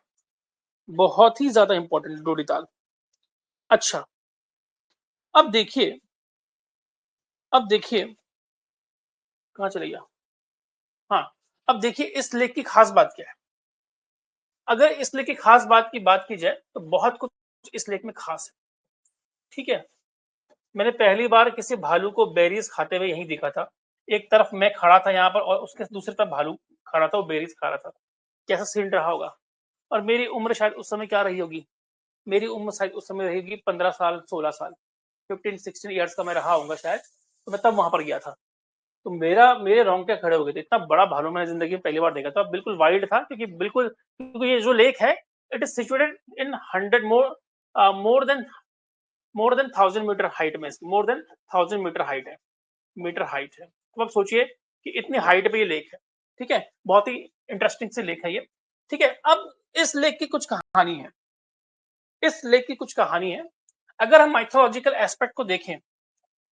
बहुत ही ज्यादा इंपॉर्टेंट डोडी ताल। अच्छा, अब देखिए कहाँ चले गया, हाँ, अब देखिए इस लेख की खास बात क्या है। अगर इस लेख की खास बात की बात की जाए तो बहुत कुछ इस लेख में खास है, ठीक है। मैंने पहली बार किसी भालू को बेरीज खाते हुए यहीं देखा था। एक तरफ मैं खड़ा था यहाँ पर और उसके दूसरी तरफ भालू खड़ा था, वो बेरीज खा रहा था। कैसा सीन रहा होगा। और मेरी उम्र शायद उस समय क्या रही होगी, मेरी उम्र शायद उस समय रहेगी 15 साल 16 साल, 15-16 ईयर्स का मैं रहा होऊंगा शायद। तो मैं तब वहां पर गया था, तो मेरे रोंगटे खड़े हो गए थे। इतना बड़ा भालू मैंने जिंदगी में पहली बार देखा था, बिल्कुल वाइल्ड था, क्योंकि ये जो लेक है, it is situated in 100 more than 1000 meter height में, मोर देन 1000 मीटर हाइट है, मीटर हाइट है। तो अब सोचिए कि इतनी हाइट पे ये लेक है, ठीक है। बहुत ही इंटरेस्टिंग सी लेक है ये, ठीक है। अब इस लेक की कुछ कहानी है, इस लेक की कुछ कहानी है। अगर हम माइथोलॉजिकल एस्पेक्ट को देखें,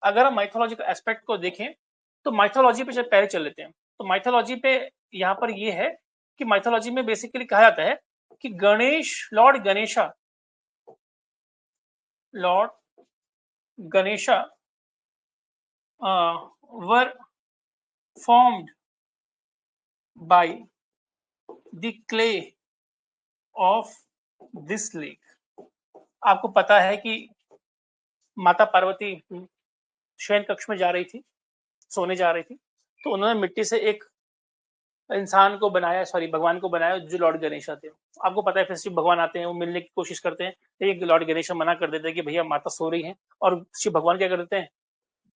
अगर हम माइथोलॉजिकल एस्पेक्ट को देखें तो माइथोलॉजी पे पहले चल लेते हैं। तो माइथोलॉजी पे यहाँ पर ये है कि माइथोलॉजी में बेसिकली कहा जाता है कि Lord Ganesha were formed by the clay of this lake. आपको पता है कि माता पार्वती शयन कक्ष में जा रही थी, सोने जा रही थी, तो उन्होंने मिट्टी से एक इंसान को बनाया, सॉरी भगवान को बनाया, जो लॉर्ड गणेशा थे। आपको पता है फिर शिव भगवान आते हैं, वो मिलने की कोशिश करते हैं, लेकिन लॉर्ड गणेशा मना कर देते हैं कि भैया माता सो रही है, और शिव भगवान क्या कर देते हैं,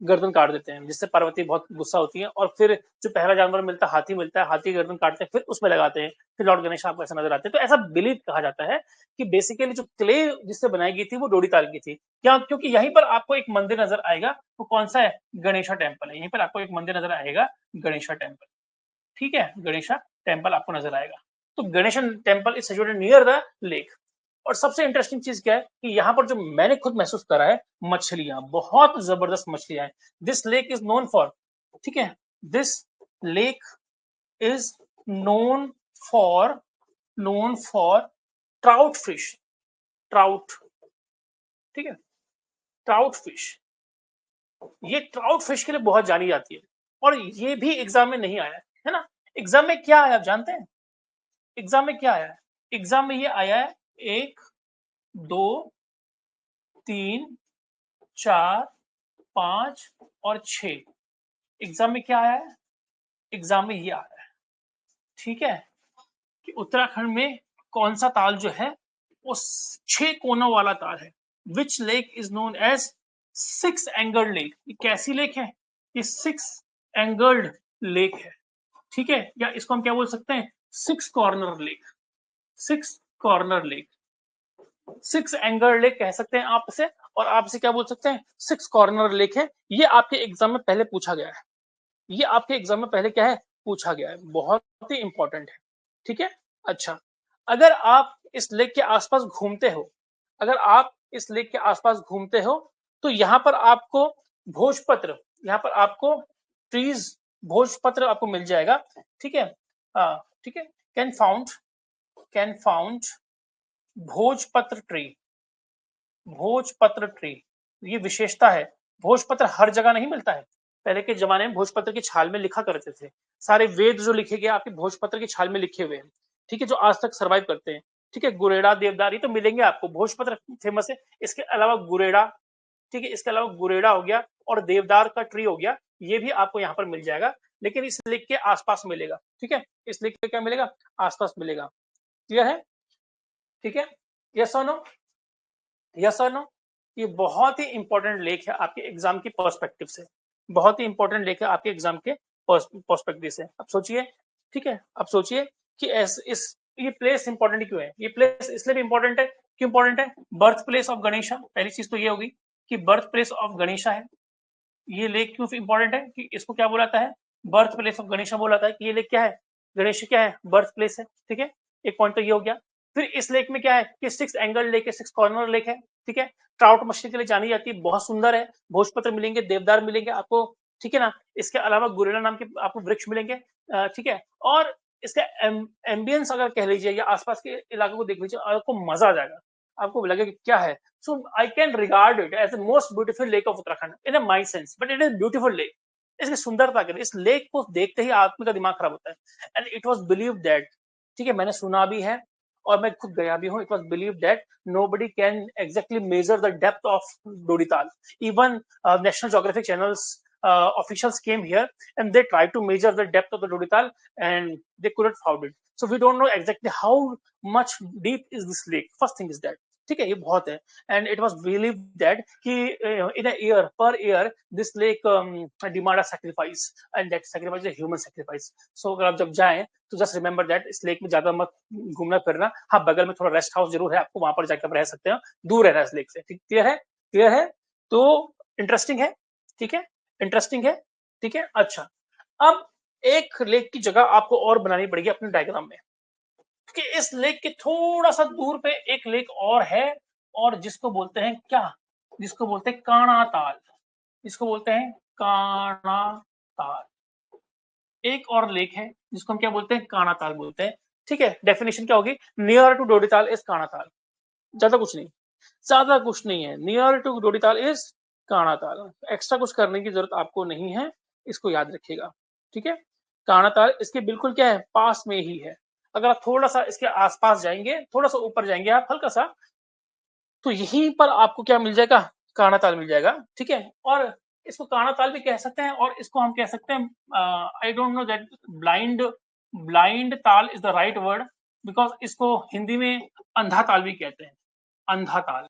गर्दन काट देते हैं, जिससे पार्वती बहुत गुस्सा होती है। और फिर जो पहला जानवर मिलता है हाथी मिलता है, हाथी की गर्दन काटते हैं, फिर उसमें लगाते हैं, फिर लॉर्ड गणेश आपको ऐसा नजर आते हैं। तो ऐसा बिलीव कहा जाता है कि बेसिकली जो क्ले जिससे बनाई गई थी वो डोडी ताल की थी। क्या? क्योंकि यहीं पर आपको एक मंदिर नजर आएगा, वो कौन सा है, गणेशा टेम्पल है। यहीं पर आपको एक मंदिर नजर आएगा, गणेशा टेम्पल, ठीक है, गणेशा टेम्पल आपको नजर आएगा। तो Ganesh temple is situated near the lake. और सबसे इंटरेस्टिंग चीज क्या है कि यहाँ पर जो मैंने खुद महसूस करा है, मछलियां, बहुत जबरदस्त मछलियां हैं। This lake is known for, ठीक है, this lake is known for trout fish, trout, ठीक है, ट्राउट फिश। ये ट्राउट फिश के लिए बहुत जानी जाती है, और ये भी एग्जाम में नहीं आया है ना। एग्जाम में क्या आया आप जानते हैं? एग्जाम में क्या आया है? एग्जाम में ये आया है 1 2 3 4 5 और 6। एग्जाम में क्या आया है? एग्जाम में ये आया है, ठीक है, कि उत्तराखंड में कौन सा ताल जो है वो 6 कोनों वाला ताल है। Which lake is known as 6 angered lake. ये कैसी लेक है? ये 6 एंगर्ड लेक है, ठीक है, या इसको हम क्या बोल सकते हैं, 6 corner lake, 6 corner lake, 6 angle lake कह सकते हैं आपसे, और आपसे क्या बोल सकते हैं, 6 कॉर्नर लेक है। ये आपके एग्जाम में पहले पूछा गया है, ये आपके एग्जाम में पहले क्या है, पूछा गया है, बहुत ही इंपॉर्टेंट है, ठीक है। अच्छा, अगर आप इस लेक के आसपास घूमते हो, अगर आप इस लेक के आसपास घूमते हो, तो यहाँ पर आपको भोजपत्र, यहाँ पर आपको ट्रीज, भोजपत्र आपको मिल जाएगा, ठीक है, ठीक है, कैन फाउंड भोजपत्र ट्री, भोजपत्र ट्री, ये विशेषता है। भोजपत्र हर जगह नहीं मिलता है। पहले के जमाने में भोजपत्र की छाल में लिखा करते थे, सारे वेद जो लिखे गए आपके भोजपत्र की छाल में लिखे हुए हैं, ठीक है, जो आज तक सर्वाइव करते हैं, ठीक है। गुरेड़ा, देवदार, ये तो मिलेंगे आपको, भोजपत्र फेमस है। इसके अलावा गुरेड़ा, ठीक है, इसके अलावा गुरेड़ा हो गया और देवदार का ट्री हो गया, ये भी आपको यहाँ पर मिल जाएगा। लेकिन इस लेक के आसपास मिलेगा। ठीक है, इस लेक पे क्या मिलेगा, आसपास मिलेगा। क्लियर है? ठीक है, यस और नो, यस और नो। ये बहुत ही इंपॉर्टेंट लेक है आपके एग्जाम की पर्सपेक्टिव से, बहुत ही इंपॉर्टेंट लेक है आपके एग्जाम के पर्सपेक्टिव से। अब सोचिए, ठीक है, अब सोचिए कि इस ये प्लेस इंपॉर्टेंट क्यों है? ये प्लेस इसलिए भी इंपॉर्टेंट है, क्यों इंपॉर्टेंट है? बर्थ प्लेस ऑफ गणेशा, पहली चीज तो ये होगी कि बर्थ प्लेस ऑफ गणेशा है। ये लेक क्यों इंपॉर्टेंट है कि इसको क्या बोला जाता है? बर्थ प्लेस ऑफ गणेशा बोला जाता है कि ये लेक क्या है? गणेश क्या है? बर्थ प्लेस है। ठीक है, एक पॉइंट तो ये हो गया। फिर इस लेक में क्या है कि 6 एंगल लेक है, 6 कॉर्नर लेक है। ठीक है, ट्राउट मछली के लिए जानी जाती है, बहुत सुंदर है। भोजपत्र मिलेंगे, देवदार मिलेंगे आपको। ठीक है ना, इसके अलावा गुरेला नाम के आपको वृक्ष मिलेंगे। ठीक है, और इसका एम्बियंस अगर कह लीजिए या आसपास के इलाकों को देख लीजिए, आपको मजा आ जाएगा, आपको लगेगा कि क्या है। So I can regard it as the most beautiful lake of Uttarakhand in a my sense, but it is beautiful lake. इसकी सुंदरता के लिए इस लेक को देखते ही आदमी का दिमाग खराब होता है। And it was believe that, ठीक है, मैंने सुना भी है और मैं खुद गया भी हूँ। It was believe that nobody can exactly measure the depth of Dodital. Even National Geographic channels officials came here and they tried to measure the depth of the Dodital and they couldn't found it. So we don't know exactly how much deep is this lake. First thing is that, ठीक है, ये बहुत है। And it was believe that कि in a year, per year this lake demand a sacrifice and that sacrifice is a human sacrifice. So अगर आप जब जाएं तो जस्ट रिमेंबर दैट इस लेक में ज्यादा मत घूमना फिरना। हाँ, बगल में थोड़ा रेस्ट हाउस जरूर है, आपको वहां पर जाकर रह सकते हैं, दूर रहना इस लेक से। ठीक, क्लियर है? क्लियर है? तो इंटरेस्टिंग है, ठीक है, इंटरेस्टिंग है, ठीक है। अच्छा, अब एक लेक की जगह आपको और बनानी पड़ेगी अपने डायग्राम में, कि इस लेक के थोड़ा सा दूर पे एक लेक और है, और जिसको बोलते हैं क्या? जिसको बोलते हैं काणा ताल, जिसको बोलते हैं काणा ताल। एक और लेक है जिसको हम क्या बोलते हैं? काणा ताल बोलते हैं। ठीक है, डेफिनेशन क्या होगी? नियर टू डोडीताल इज काणा ताल। ज्यादा कुछ नहीं, ज्यादा कुछ नहीं है। नियर टू डोडीताल इज काणा ताल। एक्स्ट्रा कुछ करने की जरूरत आपको नहीं है, इसको याद रखिएगा। ठीक है, काणा ताल इसके बिल्कुल क्या है? पास में ही है। अगर आप थोड़ा सा इसके आसपास जाएंगे, थोड़ा सा ऊपर जाएंगे आप हल्का सा, तो यहीं पर आपको क्या मिल जाएगा? काणा ताल मिल जाएगा। ठीक है, और इसको काणा ताल भी कह सकते हैं और इसको हम कह सकते हैं, I don't know that blind, blind Tal is the right word, because इसको हिंदी में अंधा ताल भी कहते हैं, अंधा ताल।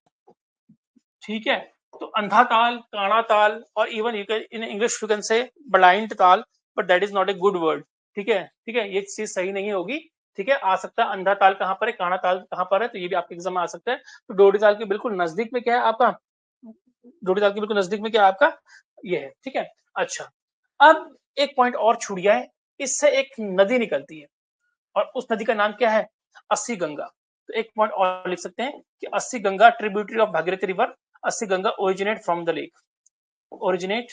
ठीक है, तो अंधा ताल, काणा ताल, और even you can in English you can say blind Tal, but that is not a good word. ठीक है, ठीक है, ये चीज सही नहीं होगी। ठीक है, आ सकता है अंधा ताल कहाँ पर है, काणा ताल कहाँ पर है, तो ये भी आपके एग्जाम में आ सकता है। तो डोडी ताल के बिल्कुल नजदीक में क्या है आपका? डोडी ताल के बिल्कुल नजदीक में क्या है आपका? ये है। ठीक है, अच्छा, अब एक पॉइंट और छूट गया है। इससे एक नदी निकलती है और उस नदी का नाम क्या है? अस्सी गंगा। तो एक पॉइंट और लिख सकते हैं कि Assi Ganga tributary of Bhagirathi river, Assi Ganga originate from the lake, originate,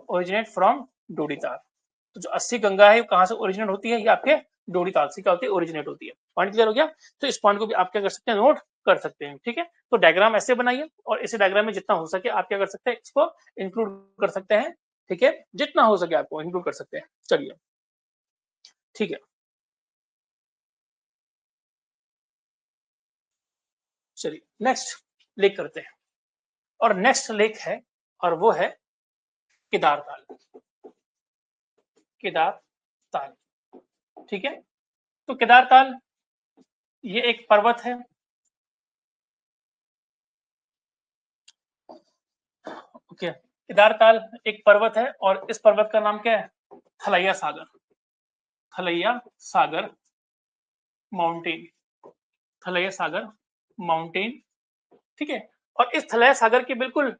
originate from Dodital. तो जो अस्सी गंगा है कहां से ओरिजिनेट होती है? ये आपके डोडीताल से क्या होती है? ओरिजिनेट होती है। पॉइंट क्लियर हो गया? तो इस पॉइंट को भी आप क्या कर सकते हैं? नोट कर सकते हैं। ठीक है, तो डायग्राम ऐसे बनाइए और इसी डायग्राम में जितना हो सके आप क्या कर सकते हैं? इसको इंक्लूड कर सकते हैं। ठीक है, जितना हो सके आपको इंक्लूड कर सकते हैं। चलिए, ठीक है, चलिए नेक्स्ट लेक करते हैं। और नेक्स्ट लेक है और वो है केदार ताल, केदार ताल। ठीक है, तो केदार ताल ये एक पर्वत है। ओके, केदार ताल एक पर्वत है और इस पर्वत का नाम क्या है? थलैया सागर, थलैया सागर माउंटेन, थलैया सागर माउंटेन। ठीक है, और इस थलैया सागर के बिल्कुल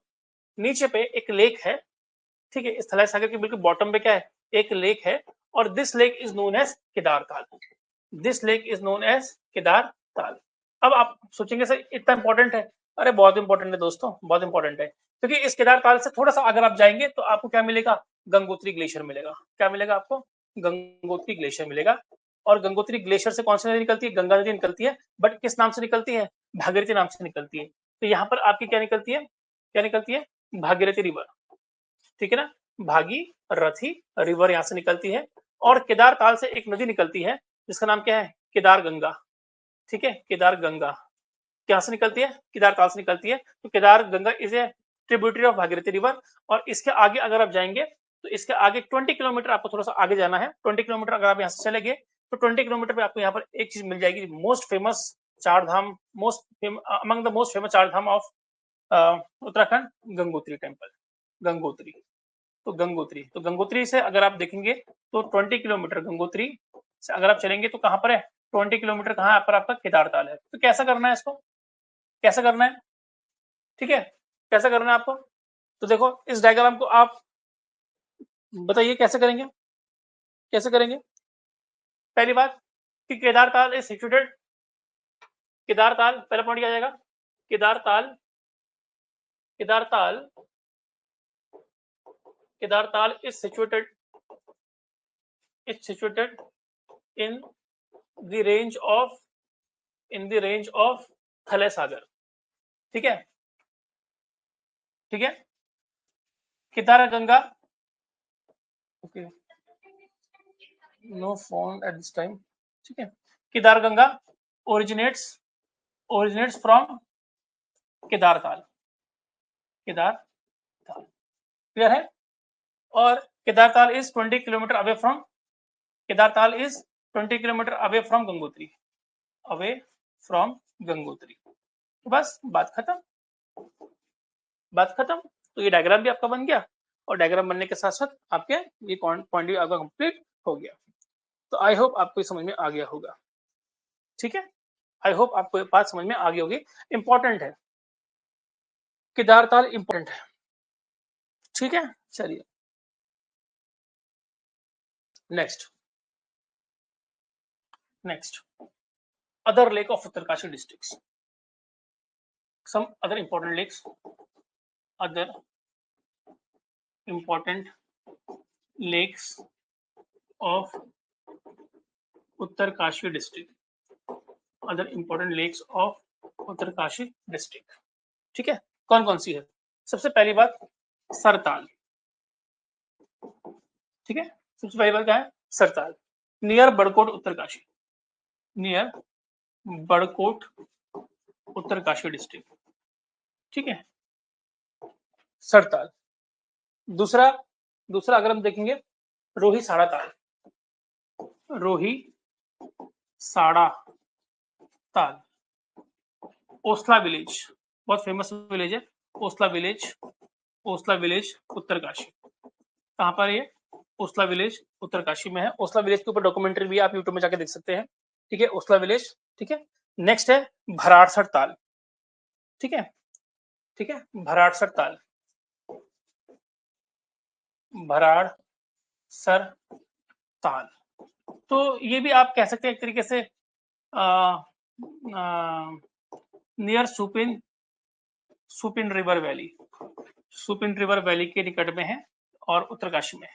नीचे पे एक लेक है। ठीक है, इस थलैया सागर के बिल्कुल बॉटम पे क्या है? एक लेक है, और this lake is known as Kedar Tal. This lake is known as Kedar Tal. अब आप सोचेंगे सर इतना इंपॉर्टेंट है? अरे बहुत इंपॉर्टेंट है दोस्तों, बहुत इंपॉर्टेंट है, क्योंकि इस केदार ताल से थोड़ा सा अगर आप जाएंगे तो आपको क्या मिलेगा? गंगोत्री ग्लेशियर मिलेगा। क्या मिलेगा आपको? गंगोत्री ग्लेशियर मिलेगा। और गंगोत्री ग्लेशियर से कौन सी नदी निकलती है? गंगा नदी निकलती है, बट किस नाम से निकलती है? भागीरथी नाम से निकलती है। तो यहाँ पर आपकी क्या निकलती है? क्या निकलती है? भागीरथी रिवर। ठीक है ना, भागीरथी रिवर यहाँ से निकलती है। और केदार ताल से एक नदी निकलती है जिसका नाम क्या है? केदार गंगा। ठीक है, केदार गंगा कहां से निकलती है? केदार ताल से निकलती है। तो Kedar Ganga is a tributary of Bhagirathi river. और इसके आगे अगर आप जाएंगे तो इसके आगे 20 किलोमीटर आपको थोड़ा सा आगे जाना है। 20 किलोमीटर अगर आप यहाँ से चले गए तो 20 किलोमीटर पे आपको यहाँ पर एक चीज मिल जाएगी, मोस्ट फेमस चार धाम, अमंग द मोस्ट फेमस चार धाम ऑफ उत्तराखंड, गंगोत्री टेम्पल। गंगोत्री, तो गंगोत्री से अगर आप देखेंगे तो 20 किलोमीटर गंगोत्री से अगर आप चलेंगे तो कहाँ पर है, 20 किलोमीटर कहाँ पर आपका केदारताल है। तो कैसा करना है इसको, कैसा करना है, ठीक है, कैसा करना है आपको। तो देखो इस डायग्राम को आप बताइए कैसे करेंगे, कैसे करेंगे। पहली बात कि केदारताल इज सिचुएटेड, केदारताल पहला पॉइंट क्या जाएगा, Kedartal, Kedartal, Kedartal is situated, is situated in the range of, in the range of थले सागर, ठीक है, ठीक है। Kedar Ganga, okay, no phone at this time, ठीक है। Kedar Ganga originates from Kedartal, Kedartal, clear है। और Kedartal is 20 kilometer away from, Kedartal is 20 kilometer away from Gangotri, away from Gangotri. तो बस बात खत्म, बात खत्म। तो ये डायग्राम भी आपका बन गया और डायग्राम बनने के साथ साथ आपके ये पॉइंट भी आपका कंप्लीट हो गया। तो आई होप आपको समझ में आ गया होगा, ठीक है, आई होप आपको बात समझ में आ गई होगी। इंपॉर्टेंट है, केदारताल इंपॉर्टेंट है, ठीक है। चलिए next, next other lake of Uttarkashi districts, some other important lakes, other important lakes of Uttarkashi district, other important lakes of Uttarkashi district, ठीक है। कौन कौन सी है, सबसे पहली बात सरताल, ठीक है, सबसे पहली बात क्या है, Sartal, near Barkot Uttarkashi, near Barkot Uttarkashi district, ठीक है, सरताल। दूसरा, दूसरा अगर हम देखेंगे रोही साड़ा ताल, रोही साड़ा ताल, ओसला विलेज, बहुत फेमस विलेज है ओसला विलेज, ओसला विलेज उत्तरकाशी, कहाँ पर ये, ओसला विलेज उत्तरकाशी में है। ओसला विलेज के ऊपर डॉक्यूमेंट्री भी आप यूट्यूब में जाके देख सकते हैं, ठीक है, ओसला विलेज, ठीक है। नेक्स्ट है भराड़सर ताल, ठीक है, ठीक है, भराड़सर ताल, भराड़सर ताल। तो ये भी आप कह सकते हैं एक तरीके से near Supin, Supin river valley, Supin river valley के निकट में है और उत्तरकाशी में है,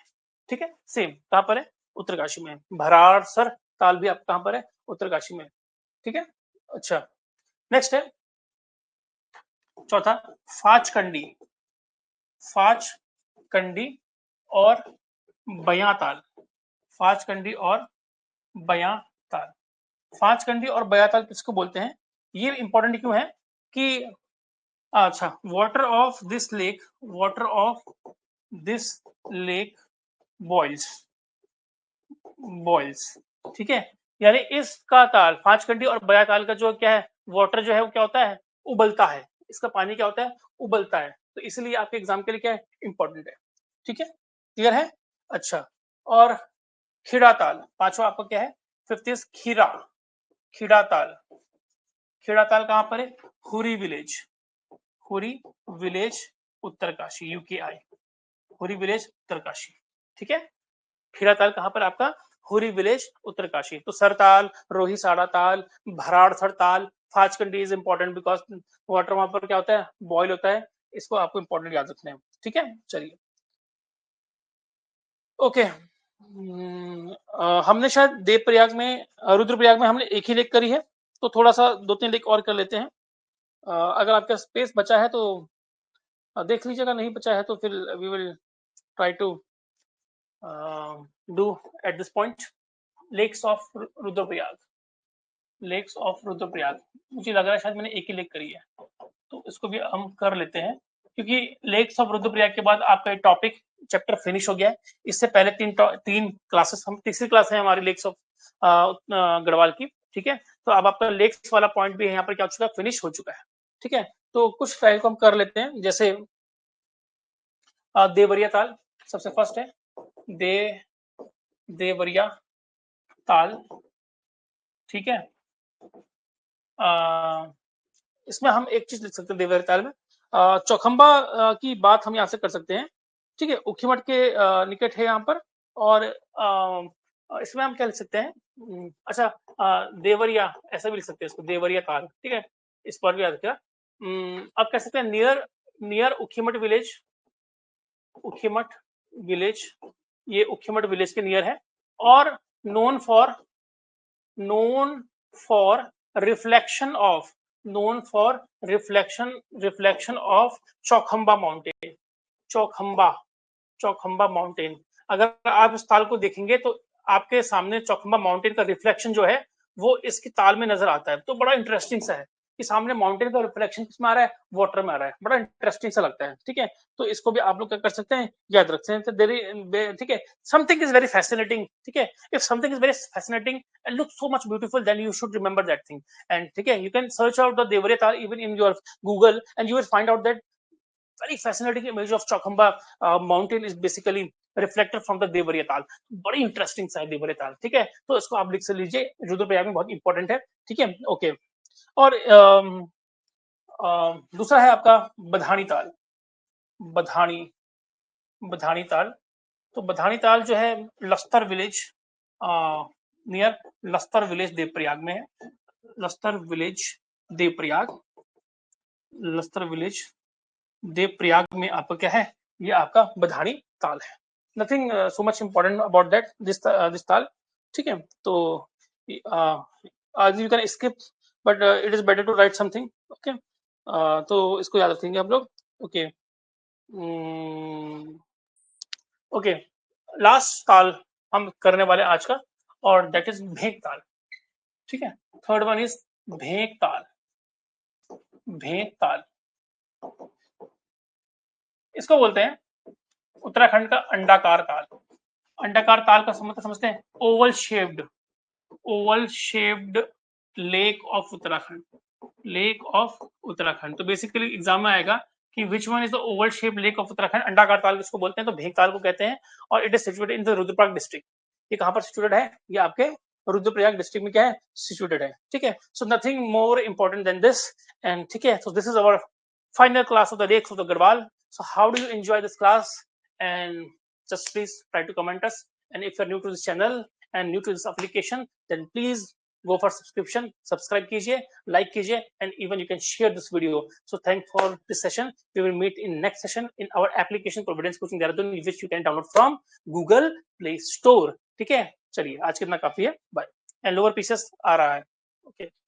ठीक है, सेम कहां पर है, उत्तरकाशी में है। भराड़सर ताल भी आप कहां पर है, उत्तरकाशी में, ठीक है। अच्छा नेक्स्ट है चौथा फाचकंडी, फाचकंडी और बयाताल, फाचकंडी और बयाताल, फाचकंडी और बयाताल किसको बोलते हैं, ये इंपॉर्टेंट क्यों है कि अच्छा water of this lake, water of this lake boils, boils, ठीक है, यानी इसका ताल फाचकंडी और बयाताल का जो क्या है वाटर जो है वो क्या होता है, उबलता है, इसका पानी क्या होता है, उबलता है। तो इसलिए आपके एग्जाम के लिए क्या है, इंपॉर्टेंट है, ठीक है, क्लियर है। अच्छा और खीड़ा ताल, पांचवा आपका क्या है, फिफ्थ इज खीरा, खीड़ा ताल, खीड़ा ताल कहां पर है, Huri village, Huri village Uttarkashi, UKI, Huri village Uttarkashi, ठीक है। खीड़ा ताल कहां पर आपका, हुरी विलेज उत्तरकाशी। तो सरताल, रोही साड़ा ताल, भराड़सर ताल, फाचकंडी इज इंपॉर्टेंट बिकॉज वाटर वहां पर क्या होता है, बॉयल होता है, इसको आपको इंपॉर्टेंट याद रखना है, ठीक है। चलिए ओके, हमने शायद देवप्रयाग में, रुद्रप्रयाग में हमने एक ही लेक करी है, तो थोड़ा सा दो तीन लेक और कर लेते हैं। अगर आपका स्पेस बचा है तो देख लीजिएगा, नहीं बचा है तो फिर we will try to do at this point. Lakes of Rudraprayag, lakes of Rudraprayag, मुझे लग रहा है शायद मैंने एक ही लेक करी है, तो इसको भी हम कर लेते हैं, क्योंकि लेक्स ऑफ रुद्रप्रयाग के बाद आपका टॉपिक चैप्टर फिनिश हो गया है। इससे पहले तीन क्लासेस, हम तीसरी क्लास है हमारी लेक्स ऑफ गढ़वाल की, ठीक है। तो अब आपका लेक्स वाला पॉइंट भी यहाँ पर क्या हो चुका है, फिनिश हो चुका है, ठीक है। तो कुछ फाइल को हम कर लेते हैं, जैसे देवरिया ताल सबसे फर्स्ट है, देवरिया ताल, ठीक है। इसमें हम एक चीज लिख सकते हैं देवरिया ताल में, चौखंबा की बात हम यहाँ से कर सकते हैं, ठीक है। उखीमठ के निकट है यहाँ पर, और इसमें हम क्या लिख सकते हैं, अच्छा, देवरिया ऐसा भी लिख सकते हैं इसको, देवरिया ताल, ठीक है। इस पर भी याद रखिएगा। अब कह सकते हैं near Ukhimath village, Ukhimath village, ये उखीमठ विलेज के नियर है, और known for reflection of reflection of Chaukhamba mountain, Chaukhamba mountain. अगर आप इस ताल को देखेंगे तो आपके सामने चौखंबा माउंटेन का रिफ्लेक्शन जो है वो इसकी ताल में नजर आता है। तो बड़ा इंटरेस्टिंग सा है कि सामने माउंटेन का रिफ्लेक्शन किसमें आ रहा है, वाटर में आ रहा है, बड़ा इंटरेस्टिंग सा लगता है, ठीक है। तो इसको भी आप लोग क्या कर सकते हैं, याद रख सकते हैं, ठीक है। समथिंग इज वेरी फैसिनेटिंग, ठीक है। If something is very fascinating and looks so much beautiful, then you should remember that thing. And okay, you can search out the Devariya Tal even in your Google, and you will find out that very fascinating image of Chaukhamba mountain is basically reflected from the Devariya Tal. बड़ी interesting सा है देवरिया ताल, ठीक है। तो इसको आप लिख से लीजिए, रुद्रप्रयाग में बहुत इंपॉर्टेंट है, ठीक है। ओके, और दूसरा है आपका बधानी ताल, बधानी ताल। तो बधानी ताल जो है Lastar village, near Lastar village Devprayag में है, लस्तर विलेज देवप्रयाग, लस्तर विलेज देवप्रयाग में आपका क्या है, ये आपका बधानी ताल है। Nothing so much important about that, this tal, ठीक है। तो you can skip, but it is better to write something, okay. तो इसको याद रखेंगे आप लोग, ओके। ओके, लास्ट ताल हम करने वाले आज का, और दैट इज भेंक ताल, ठीक है। थर्ड वन इज भेंक ताल, भेंक ताल। इसको बोलते हैं उत्तराखंड का अंडाकार ताल। अंडाकार ताल का मतलब समझते हैं, Oval shaped lake of Uttarakhand, lake of Uttarakhand. तो बेसिकली एग्जाम में आएगा कि which one is the Oval shape lake of Uttarakhand. अंडाकार ताल किसको बोलते हैं, तो भेंक ताल को कहते हैं, और it is situated in the Rudraprayag district. ये कहां पर सिचुएटेड है, ये आपके रुद्रप्रयाग डिस्ट्रिक्ट में क्या है, सिचुएटेड है, ठीक है। So nothing more important than this, and ठीक है। So this is our final class of the lakes of the Garhwal. So how do you enjoy this class? And just please try to comment us. And if you're new to this channel and new to this application, then please go for subscription, subscribe कीजिए, like कीजिए, and even you can share this video. So thanks for this session. We will meet in next session in our application Providence Coaching Dehradun, which you can download from Google Play Store. ठीक है, चलिए आज कितना काफी है, bye. And lower pieces आ रहा है, okay.